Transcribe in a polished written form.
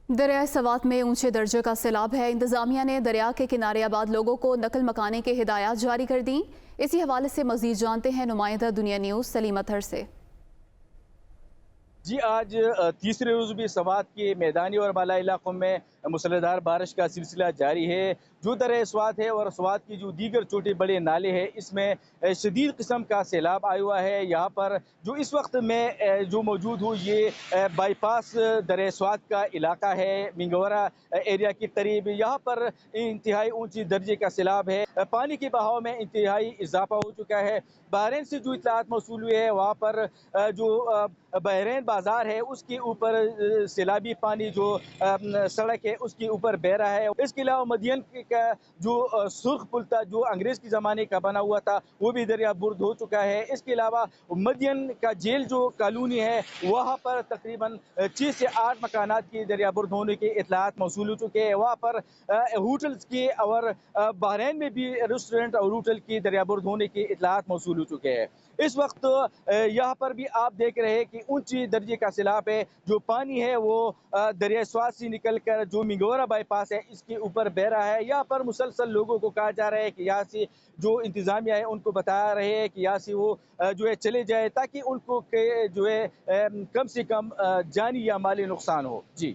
دریائے سوات میں اونچے درجے کا سیلاب ہے۔ انتظامیہ نے دریا کے کنارے آباد لوگوں کو نقل مکانی کے ہدایات جاری کر دیں۔ اسی حوالے سے مزید جانتے ہیں نمائندہ دنیا نیوز سلیم اطہر سے۔ جی آج تیسرے روز بھی سوات کے میدانی اور بالا علاقوں میں موسلادھار بارش کا سلسلہ جاری ہے۔ جو دریا سوات ہے اور سوات کی جو دیگر چھوٹے بڑے نالے ہیں اس میں شدید قسم کا سیلاب آیا ہوا ہے۔ یہاں پر جو اس وقت میں جو موجود ہوں یہ بائی پاس دریا سوات کا علاقہ ہے، منگورا ایریا کے قریب۔ یہاں پر انتہائی اونچی درجے کا سیلاب ہے، پانی کے بہاؤ میں انتہائی اضافہ ہو چکا ہے۔ بحرین سے جو اطلاعات موصول ہوئی ہے وہاں پر جو بحرین بازار ہے اس کے اوپر سیلابی پانی جو سڑک ہے اس کے اوپر بہ رہا ہے۔ اس کے علاوہ مدین کا جو سرخ پل تھا جو انگریز کے زمانے کا بنا ہوا تھا وہ بھی دریا برد ہو چکا ہے۔ اس کے علاوہ مدین کا جیل جو کالونی ہے وہاں پر تقریباً 6 سے 8 مکانات کی دریا برد ہونے کے اطلاعات موصول ہو چکے ہیں۔ وہاں پر ہوٹلز کے اور بحرین میں بھی ریسٹورنٹ اور ہوٹل کی دریا برد ہونے کے اطلاعات موصول ہو چکے ہیں۔ اس وقت یہاں پر بھی آپ دیکھ رہے ہیں کہ اونچی درجے کا سیلاب ہے، جو پانی ہے وہ دریا سوات سے نکل کر جو منگورا بائی پاس ہے اس کے اوپر بہ رہا ہے۔ یہاں پر مسلسل لوگوں کو کہا جا رہا ہے کہ یہاں سے جو انتظامیہ ہے ان کو بتا رہے ہیں کہ یہاں سے وہ جو ہے چلے جائے تاکہ ان کو جو ہے کم سے کم جانی یا مالی نقصان ہو۔ جی